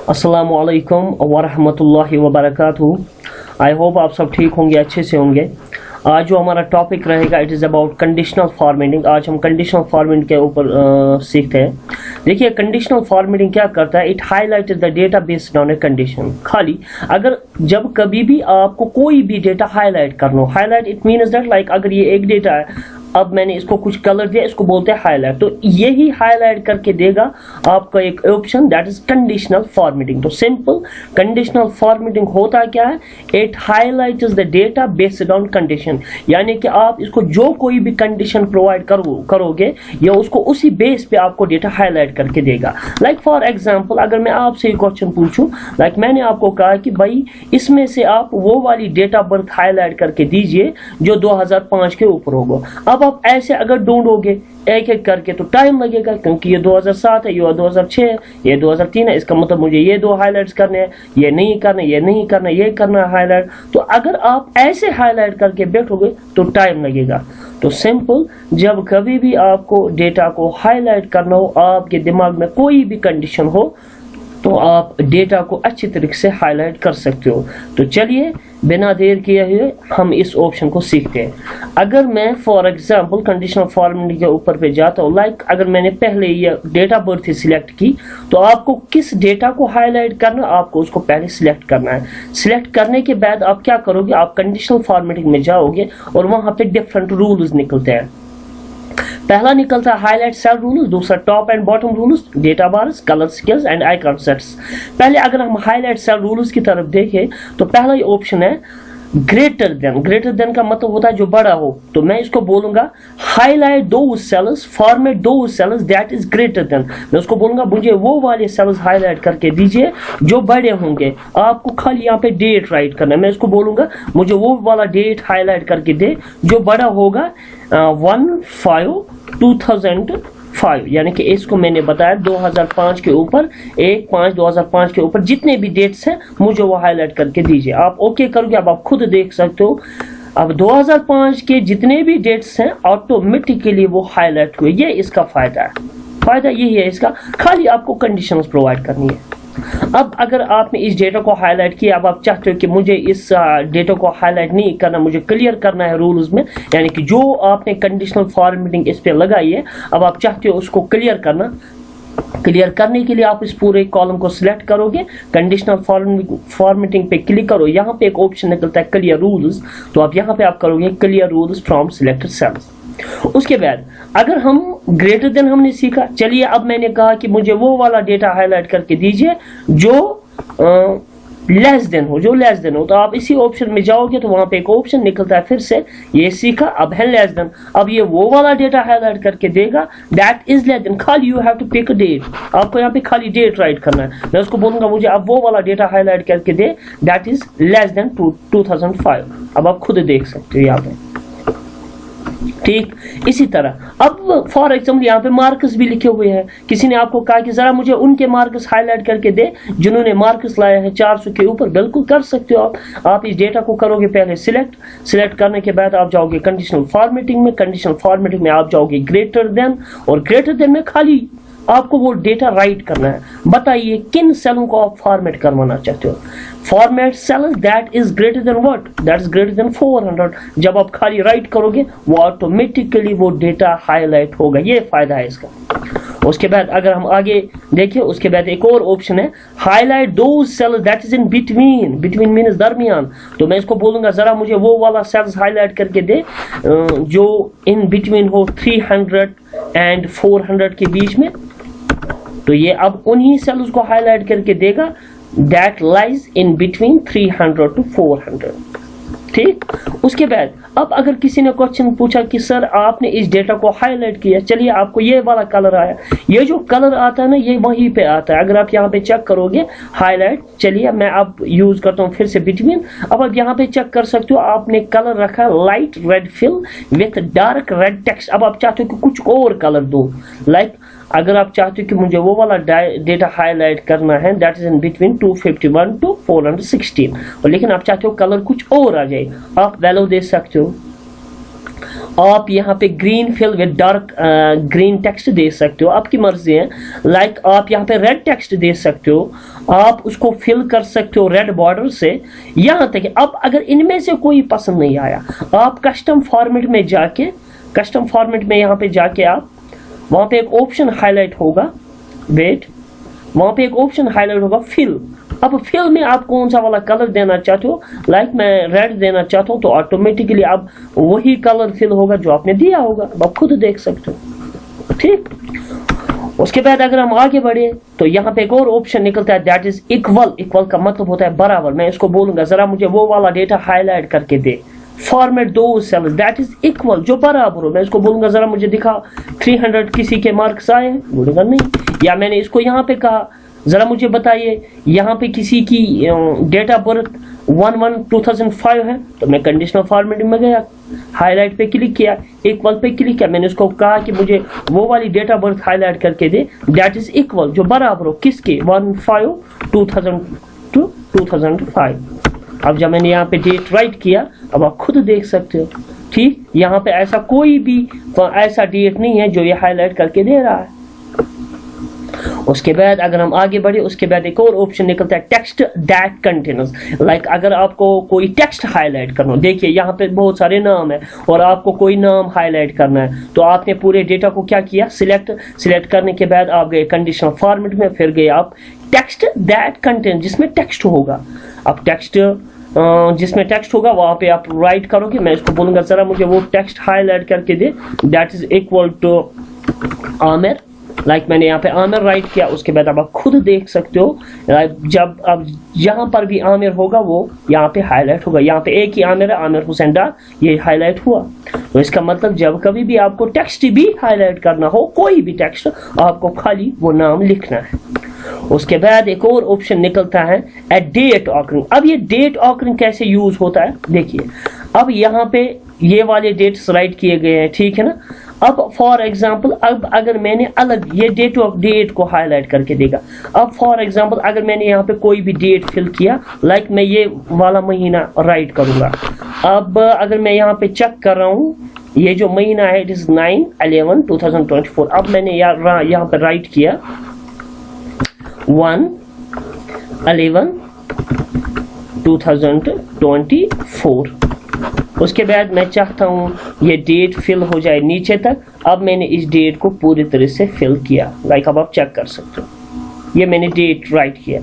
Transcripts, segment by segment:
अस्सलाम वालेकुम वरहमतुल्लाहि वबरकातुहू। आई होप आप सब ठीक होंगे, अच्छे से होंगे। आज जो हमारा टॉपिक रहेगा it is about conditional formatting. आज हम कंडीशनल फॉर्मेटिंग के ऊपर सीखते हैं। देखिए कंडीशनल फॉर्मेटिंग क्या करता है, it highlight the data based on a condition. खाली अगर जब कभी भी आपको कोई भी डेटा हाईलाइट करना हो, highlight it means that like अगर ये एक डेटा है, अब मैंने इसको कुछ कलर दिया, इसको बोलते हैं हाईलाइट, तो यही हाईलाइट करके देगा आपका एक option, that is conditional formatting. तो सिंपल कंडीशनल फॉर्मेटिंग होता क्या है, it highlights the data based on condition, यानी कि आप इसको जो कोई भी कंडीशन प्रोवाइड करोगे या उसको उसी बेस पे आपको डेटा हाईलाइट करके देगा। लाइक फॉर एग्जांपल अगर मैं आपसे एक क्वेश्चन पूछूं, लाइक मैंने आपको कहा कि भाई इसमें से आप वो वाली डेट ऑफ बर्थ हाईलाइट करके दीजिए जो 2005 के ऊपर होगा। अब आप ऐसे अगर ढूंढोगे एक एक करके तो टाइम लगेगा, क्योंकि ये 2007 है, ये 2006 है, ये 2003 है, इसका मतलब मुझे ये दो हाईलाइट्स करने हैं, ये नहीं करना, ये नहीं करना, ये करना है हाईलाइट। तो अगर आप ऐसे हाईलाइट करके बैठोगे तो टाइम लगेगा। तो सिंपल जब कभी भी आपको डेटा को हाईलाइट करना हो, आपके दिमाग में कोई भी कंडीशन हो, तो आप डेटा को अच्छी तरीके से हाईलाइट कर सकते हो। तो चलिए बिना देर किए हुए हम इस ऑप्शन को सीखते हैं। अगर मैं फॉर एग्जांपल कंडीशनल फॉर्मेटिंग के ऊपर पे जाता हूँ, लाइक अगर मैंने पहले ये डेटा बर्थ सिलेक्ट की, तो आपको किस डेटा को हाईलाइट करना, आपको उसको पहले सिलेक्ट करना है। सिलेक्ट करने के बाद आप क्या करोगे, आप कंडीशनल फॉर्मेटिंग में जाओगे और वहां पे डिफरेंट रूल्स निकलते हैं। पहला निकलता है हाईलाइट सेल रूल्स, दूसरा top and bottom rules, data bars, colour scales and icon sets. पहले अगर हम हाईलाइट सेल रूल्स की तरफ देखें तो पहला ये ऑप्शन है ग्रेटर देन। ग्रेटर देन का मतलब होता है जो बड़ा हो, तो मैं इसको बोलूंगा highlight those cells, format those cells that is greater than. मैं उसको बोलूंगा मुझे वो वाले सेल्स हाईलाइट करके दीजिए जो बड़े होंगे। आपको खाली यहाँ पे डेट राइट करना है। मैं इसको बोलूंगा मुझे वो वाला डेट हाईलाइट करके दे जो बड़ा होगा 1/5/2005, यानी कि इसको मैंने बताया 2005 के ऊपर, 1/5/2005 के ऊपर जितने भी डेट्स हैं मुझे वो हाईलाइट करके दीजिए। आप ओके करोगे, अब आप खुद देख सकते हो अब 2005 के जितने भी डेट्स हैं ऑटोमेटिकली वो हाईलाइट हुए। ये इसका फायदा है, फायदा यही है इसका, खाली आपको कंडीशंस प्रोवाइड करनी है। अब अगर आपने इस डेटा को हाईलाइट किया, अब आप चाहते हो कि मुझे इस डेटा को हाईलाइट नहीं करना, मुझे क्लियर करना है रूल्स में, यानी कि जो आपने कंडीशनल फॉर्मेटिंग इस पे लगाई है अब आप चाहते हो उसको क्लियर करना। क्लियर करने के लिए आप इस पूरे कॉलम को सिलेक्ट करोगे, कंडीशनल फॉर्मेटिंग पे क्लिक करो, यहाँ पे एक ऑप्शन निकलता है क्लियर रूल्स, तो आप यहाँ पे आप करोगे clear rules from selected cells. उसके बाद अगर हम ग्रेटर देन हमने सीखा, चलिए अब मैंने कहा कि मुझे वो वाला डेटा हाईलाइट करके दीजिए जो लेस देन हो, जो लेस देन हो, तो आप इसी ऑप्शन में जाओगे तो वहां पे एक ऑप्शन निकलता है, फिर से ये सीखा, अब है लेस देन। अब ये वो वाला डेटा हाईलाइट करके देगा दैट इज लेस देन, खाली you have to pick date, आपको यहाँ पे खाली डेट राइट करना है। मैं उसको बोलूंगा मुझे अब वो वाला डेटा हाईलाइट करके दे दैट इज लेस देन 2005। अब आप खुद देख सकते हो यहाँ पे, ठीक। इसी तरह अब फॉर एग्जाम्पल यहाँ पे मार्क्स भी लिखे हुए हैं, किसी ने आपको कहा कि जरा मुझे उनके मार्क्स हाईलाइट करके दे जिन्होंने मार्क्स लाए हैं 400 के ऊपर। बिल्कुल कर सकते हो आप इस डेटा को करोगे पहले सिलेक्ट करने के बाद आप जाओगे कंडीशनल फॉर्मेटिंग में, कंडीशनल फॉर्मेटिंग में आप जाओगे ग्रेटर देन, और ग्रेटर देन में खाली आपको वो डेटा राइट करना है। बताइए किन सेलों को आप फॉर्मेट करवाना चाहते हो। Format cell that is greater than what, that is greater than 400। जब आप खाली राइट करोगे वो ऑटोमेटिकली वो डेटा हाईलाइट होगा, ये फायदा है इसका। उसके बाद अगर हम आगे देखिए, उसके बाद एक और ऑप्शन है highlight those cells that is in between. Between means दरमियान, तो मैं इसको बोलूंगा जरा मुझे वो वाला सेल्स हाईलाइट करके दे जो इन बिटवीन हो 300 एंड 400 के बीच में। तो ये अब उन्हीं सेल्स को हाईलाइट करके देगा that lies in between 300 to 400, ठीक। उसके बाद अब अगर किसी ने क्वेश्चन पूछा कि सर आपने इस डेटा को हाईलाइट किया, चलिए आपको ये वाला कलर आया, ये जो कलर आता है ना ये वहीं पे आता है। अगर आप यहाँ पे चेक करोगे हाईलाइट, चलिए मैं अब यूज करता हूँ फिर से बिटवीन। अब आप यहाँ पे चेक कर सकते हो आपने कलर रखा light red fill with dark red text. अब आप चाहते हो कि कुछ और कलर दो, लाइक अगर आप चाहते हो कि मुझे वो वाला डेटा हाईलाइट करना है that is in between 251 to 416, और लेकिन आप चाहते हो कलर कुछ और आ जाए, आप वैल्यू दे सकते हो। آپ یہاں پہ green fill with dark green text دے سکتے ہو, آپ کی مرضی ہے. لائک آپ یہاں پہ ریڈ ٹیکسٹ دے سکتے ہو, آپ اس کو فل کر سکتے ہو ریڈ بارڈر سے. یہاں تک اب اگر ان میں سے کوئی پسند نہیں آیا, آپ کسٹم فارمیٹ میں جا کے, کسٹم فارمیٹ میں یہاں پہ جا کے آپ وہاں پہ ایک آپشن ہائی لائٹ ہوگا, ویٹ, وہاں پہ ایک آپشن ہائی لائٹ ہوگا فل. اب فل میں آپ کون سا والا کلر دینا چاہتے ہو, لائک میں ریڈ دینا چاہتا ہوں, تو آٹومیٹکلی اب وہی کلر فل ہوگا جو آپ نے دیا ہوگا, آپ خود دیکھ سکتے ہو. ٹھیک, اس کے بعد اگر ہم آگے بڑھے تو یہاں پہ ایک اور آپشن نکلتا ہے, دیٹ از اکول. اکول کا مطلب ہوتا ہے برابر. میں اس کو بولوں گا ذرا مجھے وہ والا ڈیٹا ہائی لائٹ کر کے دے, فارمیٹ دو سیلز دیٹ از اکول, جو برابر ہو. میں اس کو بولوں گا ذرا مجھے دکھا 300 کسی کے مارکس آئے ہیں, بولے گا نہیں. یا میں نے اس کو یہاں پہ کہا ذرا مجھے بتائیے یہاں پہ کسی کی ڈیٹ آف برتھ 1/1/2005 ہے, تو میں کنڈیشنل فارمیٹ میں گیا, ہائی لائٹ پہ کلک کیا, اکول پہ کلک کیا. میں نے اس کو کہا کہ مجھے وہ والی ڈیٹ آف برتھ ہائی لائٹ کر کے دے, دیٹ از اکول, جو برابر ہو کس کے, 1/5/2005. اب جب میں نے یہاں پہ ڈیٹ رائٹ کیا, اب آپ خود دیکھ سکتے ہو. ٹھیک, یہاں پہ ایسا کوئی بھی ایسا ڈیٹ نہیں ہے جو یہ ہائی لائٹ کر کے دے رہا ہے. اس کے بعد اگر ہم آگے بڑھے, اس کے بعد ایک اور آپشن نکلتا ہے ٹیکسٹ دیٹ کنٹینز. لائک اگر آپ کو کوئی ٹیکسٹ ہائی لائٹ کرنا ہو, دیکھیے یہاں پہ بہت سارے نام ہیں اور آپ کو کوئی نام ہائی لائٹ کرنا ہے, تو آپ نے پورے ڈیٹا کو کیا کیا, سلیکٹ کرنے کے بعد آپ گئے کنڈیشنل فارمیٹ میں, پھر گئے آپ ٹیکسٹ دیٹ کنٹین جس میں ٹیکسٹ ہوگا. اب ٹیکسٹ جس میں ٹیکسٹ ہوگا وہاں پہ آپ رائٹ کرو گے. میں اس کو بولوں گا ذرا مجھے وہ ٹیکسٹ ہائی لائٹ کر کے دے, that is equal to Aamir. Like میں نے یہاں پہ عامر رائٹ کیا. اس کے بعد اب آپ خود دیکھ سکتے ہو, جب اب یہاں پر بھی عامر ہوگا وہ یہاں پہ ہائی لائٹ ہوگا. یہاں پہ ایک ہی عامر ہے, عامر حسین ڈار, یہ ہائی لائٹ ہوا. تو اس کا مطلب جب کبھی بھی آپ کو ٹیکسٹ بھی ہائی لائٹ کرنا ہو, کوئی بھی ٹیکسٹ, آپ کو خالی وہ نام لکھنا ہے. اس کے بعد ایک اور آپشن نکلتا ہے ڈیٹ آکرنگ. اب یہ ڈیٹ آکرنگ کیسے یوز ہوتا ہے دیکھیے. اب یہاں پہ یہ والے ڈیٹس رائٹ کیے گئے ہیں, ٹھیک ہے نا. اب فار ایگزامپل اب اگر میں نے الگ یہ ڈیٹ کو ہائی لائٹ کر کے دے گا. اب فار ایگزامپل اگر میں نے یہاں پہ کوئی بھی ڈیٹ فل کیا, لائک میں یہ والا مہینہ رائٹ کروں گا. اب اگر میں یہاں پہ چیک کر رہا ہوں, یہ جو مہینہ ہے اٹ از 9/11/2024. اب میں نے یہاں پہ رائٹ کیا 1/11/2024. اس کے بعد میں چاہتا ہوں یہ ڈیٹ فل ہو جائے نیچے تک. اب میں نے اس ڈیٹ کو پوری طرح سے فل کیا, لائک اب آپ چیک کر سکتے ہو, یہ میں نے ڈیٹ رائٹ کیا.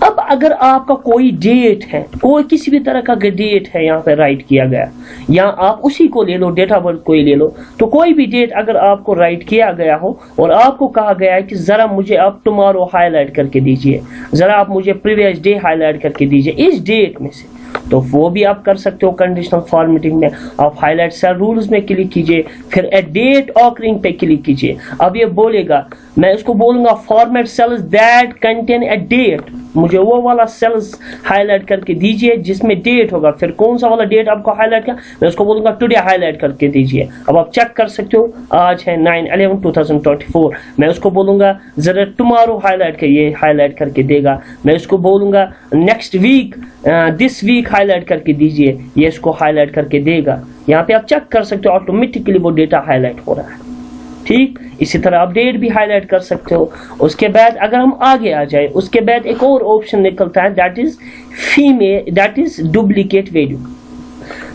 اب اگر آپ کا کوئی ڈیٹ ہے, کوئی کسی بھی طرح کا ڈیٹ ہے یہاں پہ رائٹ کیا گیا, یا آپ اسی کو لے لو, ڈیٹ آف برتھ کوئی لے لو, تو کوئی بھی ڈیٹ اگر آپ کو رائٹ کیا گیا ہو اور آپ کو کہا گیا ہے کہ ذرا مجھے آپ ٹمارو ہائی لائٹ کر کے دیجئے, ذرا آپ مجھے پریویس ڈے ہائی لائٹ کر کے دیجئے اس ڈیٹ میں سے, تو وہ بھی آپ کر سکتے ہو کنڈیشنل فارمیٹنگ میں. آپ ہائی لائٹ سیل رولز میں کلک کیجئے, پھر ڈیٹ آکرنگ پہ کلک کیجئے. اب یہ بولے گا, میں اس کو بولوں گا format cells that contain a date, مجھے وہ والا سیلز ہائی لائٹ کر کے دیجئے جس میں ڈیٹ ہوگا. پھر کون سا والا ڈیٹ آپ کو ہائی لائٹ کیا, میں اس کو بولوں گا ٹوڈے ہائی لائٹ کر کے دیجئے. اب آپ چیک کر سکتے ہو, آج ہے 9/11/2024. میں اس کو بولوں گا ذرا ٹمارو ہائی لائٹ کر, یہ ہائی لائٹ کر کے دے گا. میں اس کو بولوں گا next week, this week high light کر کے دیجئے, یہ اس کو ہائی لائٹ کر کے دے گا. یہاں پہ آپ چیک کر سکتے ہو آٹومیٹکلی وہ ڈیٹا ہائی لائٹ ہو رہا ہے. ٹھیک, اسی طرح آپ ڈیٹ بھی ہائی لائٹ کر سکتے ہو. اس کے بعد اگر ہم آگے آ جائے, اس کے بعد ایک اور آپشن نکلتا ہے, دیٹ از ڈپلیکیٹ ویلیو.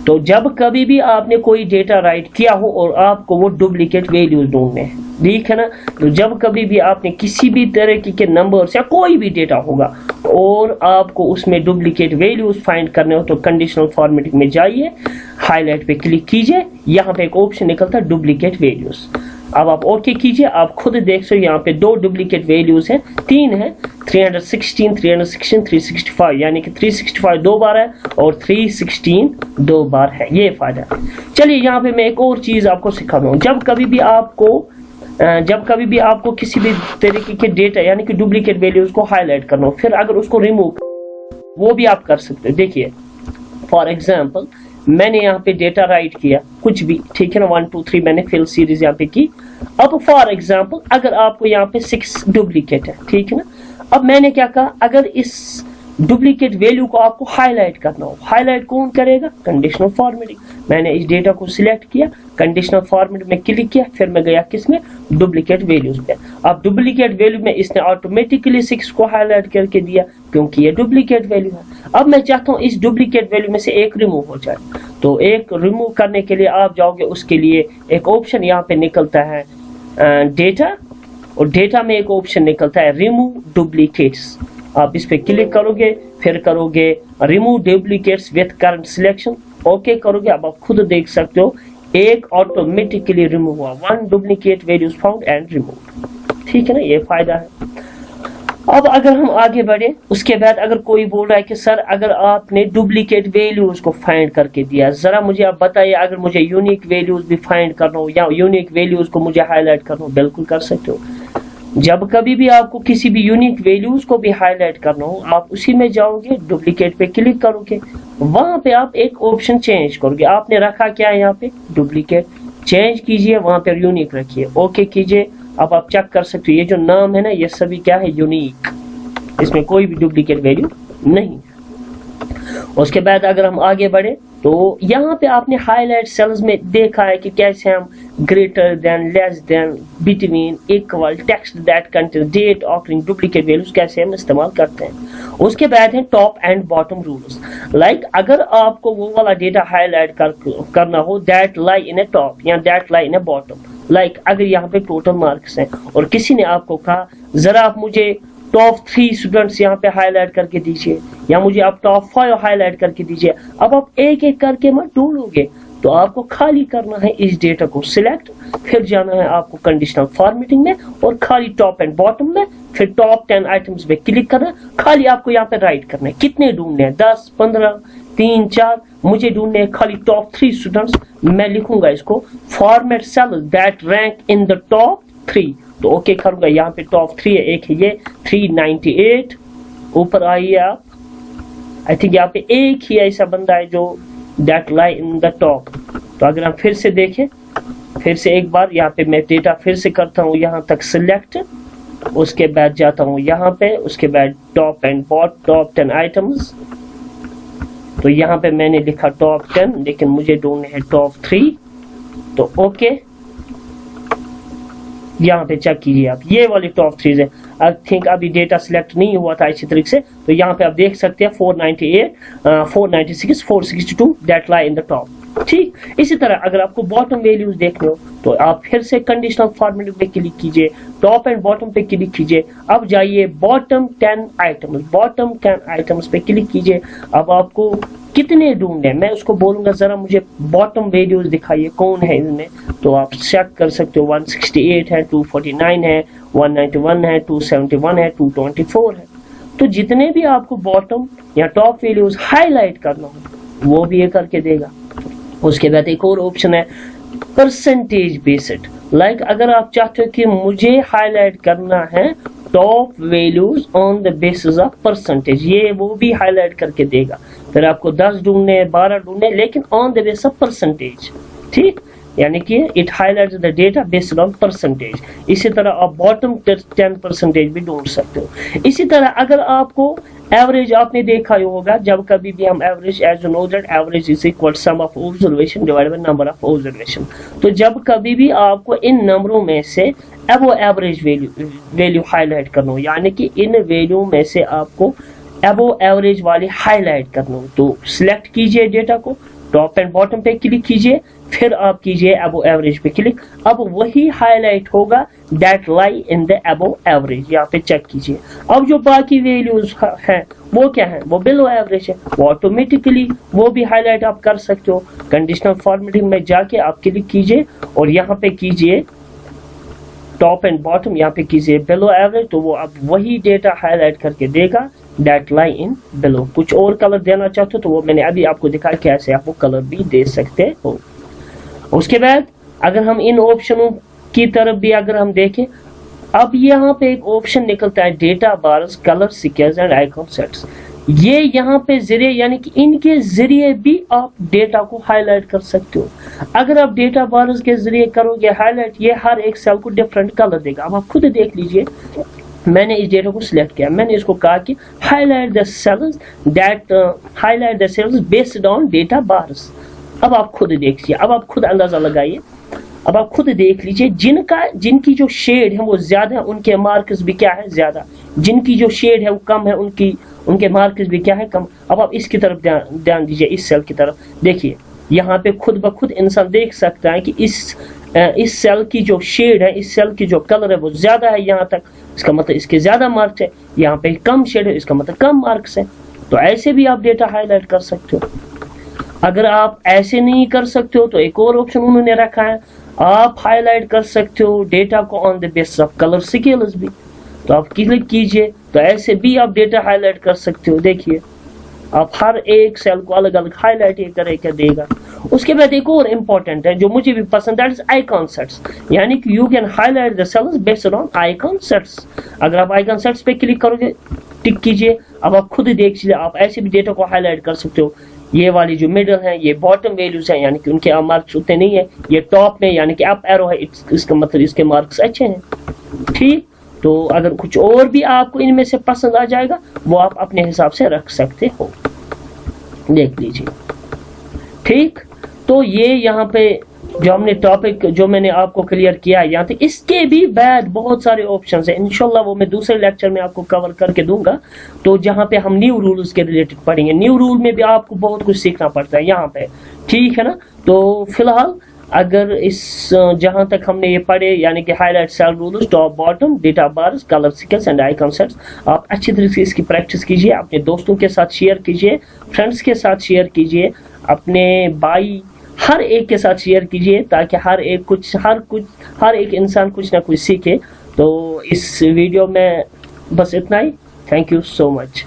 تو جب کبھی بھی آپ نے کوئی ڈیٹا رائٹ کیا ہو اور آپ کو وہ ڈپلیکیٹ ویلیوز ڈھونڈنے ہیں, ٹھیک ہے نا, تو جب کبھی بھی آپ نے کسی بھی طرح کے نمبرز یا کوئی بھی ڈیٹا ہوگا اور آپ کو اس میں ڈپلیکیٹ ویلیوز فائنڈ کرنے ہو, تو کنڈیشنل فارمیٹنگ میں جائیے, ہائی لائٹ پہ کلک کیجئے, یہاں پہ ایک آپشن نکلتا ہے ڈپلیکیٹ ویلیوز. اب آپ اوکے کیجئے, آپ خود دیکھ سو یہاں پہ 2 ڈپلیکیٹ ویلیوز ہیں, 3 ہیں, 316, 365, یعنی کہ 365 دو بار ہے اور 316 2 بار ہے. یہ فائدہ ہے. چلیے یہاں پہ میں ایک اور چیز آپ کو سکھا دوں. جب کبھی بھی آپ کو کسی بھی طریقے کے ڈیٹا یعنی کہ ڈپلیکیٹ ویلیوز کو ہائی لائٹ کرنا ہو, پھر اگر اس کو ریموو وہ بھی آپ کر سکتے ہو. دیکھیے فار ایگزامپل میں نے یہاں پہ ڈیٹا رائٹ کیا کچھ بھی, ٹھیک ہے نا, 1 2 3 میں نے فل سیریز یہاں پہ کی. اب فار ایگزامپل اگر آپ کو یہاں پہ 6 ڈپلیکیٹ ہے, ٹھیک ہے نا, اب میں نے کیا کہا, اگر اس डुप्लीकेट वैल्यू को आपको हाईलाइट करना हो, हाईलाइट कौन करेगा? Conditional formatting. मैंने इस डेटा को सिलेक्ट किया, कंडीशनल फॉर्मेट में क्लिक किया, फिर मैं गया किसमें? डुप्लीकेट वैल्यूज पे। अब डुप्लीकेट वैल्यू में इसने ऑटोमेटिकली 6 को हाईलाइट करके दिया क्योंकि ये डुप्लीकेट वैल्यू है। अब मैं चाहता हूँ इस डुप्लीकेट वैल्यू में से एक रिमूव हो जाए, तो एक रिमूव करने के लिए आप जाओगे, उसके लिए एक ऑप्शन यहाँ पे निकलता है डेटा, और डेटा में एक ऑप्शन निकलता है रिमूव डुप्लीकेट्स। आप इस पे क्लिक करोगे, फिर करोगे remove duplicates with current selection, okay करोगे। अब आप खुद देख सकते हो एक ऑटोमेटिकली रिमूव हुआ, 1 duplicate values found and remove. ठीक है ना, ये फायदा है। अब अगर हम आगे बढ़े, उसके बाद अगर कोई बोल रहा है कि सर अगर आपने डुप्लीकेट वैल्यूज को फाइंड करके दिया, जरा मुझे आप बताइए अगर मुझे यूनिक वैल्यूज भी फाइंड करना हो या यूनिक वैल्यूज को मुझे हाईलाइट करना हो, बिल्कुल कर सकते हो। जब कभी भी आपको किसी भी यूनिक वैल्यूज को भी हाईलाइट करना हो, आप उसी में जाओगे, डुप्लीकेट पे क्लिक करोगे, वहां पे आप एक ऑप्शन चेंज करोगे। आपने रखा क्या है यहाँ पे? डुप्लीकेट। चेंज कीजिए, वहां पे यूनिक रखिए, ओके कीजिए। अब आप चेक कर सकते हो ये जो नाम है ना, ये सभी क्या है? यूनिक, इसमें कोई भी डुप्लीकेट वैल्यू नहीं। उसके बाद अगर हम आगे बढ़े तो यहाँ पे आपने हाईलाइट सेल्स में देखा है कि कैसे हम greater than, less than, between, equal, text that contain date occurring duplicate values कैसे हम इस्तेमाल करते हैं। उसके बाद है top and bottom rules. Like अगर आपको वो वाला डेटा हाईलाइट करना हो that lie in a top या that lie in a bottom, like अगर यहाँ पे टोटल मार्क्स हैं और किसी ने आपको कहा जरा आप मुझे टॉप 3 स्टूडेंट्स यहाँ पे हाईलाइट करके दीजिए या मुझे आप टॉप 5 हाईलाइट करके दीजिए, अब आप एक एक करके मत ढूंढोगे, तो आपको खाली करना है इस डेटा को सिलेक्ट, फिर जाना है आपको कंडीशनल फॉर्मेटिंग में और खाली टॉप एंड बॉटम में, फिर टॉप 10 आइटम्स पे क्लिक करना है। खाली आपको यहाँ पे राइट करना है, कितने ढूंढने हैं? 10, 15, 3, 4, मुझे ढूंढने हैं खाली टॉप 3 स्टूडेंट्स। मैं लिखूंगा इसको format cell that rank in the top 3, तो ओके करूंगा। यहाँ पे टॉप 3 है, एक है ये 398, ऊपर आइए आप, आई थिंक यहाँ पे एक ही ऐसा बंदा है जो that lie in the top. तो अगर हम फिर से देखें, फिर से एक बार यहाँ पे मैं डेटा फिर से करता हूँ यहाँ तक सिलेक्ट, उसके बाद जाता हूँ यहाँ पे, उसके बाद टॉप एंड टॉप 10 आइटम्स, तो यहाँ पे मैंने लिखा टॉप 10 लेकिन मुझे ढूंढने हैं टॉप 3, तो ओके यहाँ पे चेक कीजिए आप, ये वाले टॉप 3 है। आई थिंक अभी डेटा सिलेक्ट नहीं हुआ था अच्छी तरीके से, तो यहाँ पे आप देख सकते हैं 498, 496, 462 that lie in the top. ठीक, इसी तरह अगर आपको बॉटम वैल्यूज देखने हो तो आप फिर से कंडीशनल फॉर्मेट पे क्लिक कीजिए, टॉप एंड बॉटम पे क्लिक कीजिए, अब जाइए बॉटम 10 आइटम्स, बॉटम 10 आइटम्स पे क्लिक कीजिए। अब आपको कितने ढूंढने, मैं उसको बोलूंगा जरा मुझे बॉटम वैल्यूज दिखाइए कौन है इनमें, तो आप चेक कर सकते हो 168 है, 249 है, 191 है, 271 है, 224 है। तो जितने भी आपको बॉटम या टॉप वैल्यूज हाईलाइट करना हो वो भी ये करके देगा। उसके बाद एक और ऑप्शन है परसेंटेज बेस्ड, लाइक अगर आप चाहते हो कि मुझे हाईलाइट करना है top values on the basis of percentage, ये वो भी हाईलाइट करके देगा। फिर आपको 10 ढूंढने, 12 ढूंढने, लेकिन on the basis of percentage. ठीक, यानी कि it highlights the data based on percentage. इसी तरह आप बॉटम 10% भी ढूंढ सकते हो। इसी तरह अगर आपको एवरेज, आपने देखा ही होगा जब कभी भी हम average, as you know that average is equal sum of observation divided by number of observation, तो जब कभी भी आपको इन नंबरों में से अबव एवरेज वैल्यू हाईलाइट करना हो, यानी कि इन वैल्यू में से आपको अबव एवरेज वाली हाईलाइट करना हो, तो सिलेक्ट कीजिए डेटा को, टॉप एंड बॉटम पे क्लिक कीजिए, फिर आप कीजिए अबव एवरेज पे क्लिक, अब वही हाईलाइट होगा that lie in the above average. यहाँ पे चेक कीजिए, अब जो बाकी वैल्यूज हैं वो क्या है? वो बिलो एवरेज है, वो ऑटोमेटिकली वो भी हाईलाइट आप कर सकते हो। कंडीशनल फॉर्मेटिंग में जाके आप क्लिक कीजिए और यहाँ पे कीजिए टॉप एंड बॉटम, यहाँ पे कीजिए बिलो एवरेज, तो वो अब वही डेटा हाईलाइट करके देगा दैट लाई इन बिलो। कुछ और कलर देना चाहते हो तो वो मैंने अभी आपको दिखाया कैसे आप वो कलर भी दे सकते हो। उसके बाद अगर हम इन ऑप्शनों की तरफ भी अगर हम देखें, अब यहाँ पे एक ऑप्शन निकलता है data bars, colour sequence and icon sets. ये यहाँ पे जरिए, यानी कि इनके जरिए भी आप डेटा को हाईलाइट कर सकते हो। अगर आप डेटा बार्स के जरिए करोगे हाईलाइट, ये हर एक सेल को डिफरेंट कलर देगा। अब आप खुद देख लीजिए, میں نے اس ڈیٹا کو سلیکٹ کیا, میں نے اس کو کہا کہ highlight the cells based on data bars. اب آپ خود دیکھیے, اب آپ خود اندازہ لگائیے, اب آپ خود دیکھ لیجئے جن کی جو شیڈ ہے وہ زیادہ ہے ان کے مارکس بھی کیا ہے زیادہ, جن کی جو شیڈ ہے وہ کم ہے ان کے مارکس بھی کیا ہے کم. اب آپ اس کی طرف دھیان دیجئے, اس سیل کی طرف دیکھیے, یہاں پہ خود بخود انسان دیکھ سکتا ہے کہ اس سیل کی جو شیڈ ہے, اس سیل کی جو کلر ہے وہ زیادہ ہے یہاں تک, اس کا مطلب اس کے زیادہ مارکس ہے. یہاں پہ کم شیڈ ہے, اس کا مطلب کم مارکس ہے. تو ایسے بھی آپ ڈیٹا ہائی لائٹ کر سکتے ہو. اگر آپ ایسے نہیں کر سکتے ہو تو ایک اور آپشن انہوں نے رکھا ہے, آپ ہائی لائٹ کر سکتے ہو ڈیٹا کو on the basis of colour scales بھی. تو آپ کلک کیجئے تو ایسے بھی آپ ڈیٹا ہائی لائٹ کر سکتے ہو. دیکھیے آپ ہر ایک سیل کو الگ الگ ہائی لائٹ کرے کیا دے گا. اس کے بعد ایک اور امپورٹنٹ ہے جو مجھے بھی پسند, دیٹ از آئیکن سیٹس. یعنی کہ you can highlight the cells based on icon sets. اگر آپ آئیکن سیٹس پہ کلک کرو گے, ٹک کیجئے, اب آپ خود دیکھ لیجیے, آپ ایسے بھی ڈیٹا کو ہائی لائٹ کر سکتے ہو. یہ والی جو مڈل ہے یہ باٹم ویلیوز ہیں, یعنی کہ ان کے مارکس اتنے نہیں ہیں. یہ ٹاپ میں یعنی کہ اپ ایرو ہے, اس کا مطلب اس کے مارکس اچھے ہیں. ٹھیک, تو اگر کچھ اور بھی آپ کو ان میں سے پسند آ جائے گا وہ آپ اپنے حساب سے رکھ سکتے ہو. دیکھ لیجیے. ٹھیک, تو یہ یہاں پہ جو ہم نے ٹاپک جو میں نے آپ کو کلیئر کیا ہے یہاں تک, اس کے بھی بعد بہت سارے آپشنز ہیں. انشاءاللہ وہ میں دوسرے لیکچر میں آپ کو کور کر کے دوں گا, تو جہاں پہ ہم نیو رولز کے ریلیٹڈ پڑھیں گے. نیو رول میں بھی آپ کو بہت کچھ سیکھنا پڑتا ہے یہاں پہ. ٹھیک ہے نا. تو فی الحال اگر جہاں تک ہم نے یہ پڑھے یعنی کہ highlight cell rules, top bottom, data bars, colour scales and icon sets, آپ اچھی طریقے سے اس کی پریکٹس کیجئے, اپنے دوستوں کے ساتھ شیئر کیجئے, فرینڈس کے ساتھ شیئر کیجئے, اپنے بھائی ہر ایک کے ساتھ شیئر کیجئے, تاکہ ہر ایک انسان کچھ نہ کچھ سیکھے. تو اس ویڈیو میں بس اتنا ہی. Thank you so much.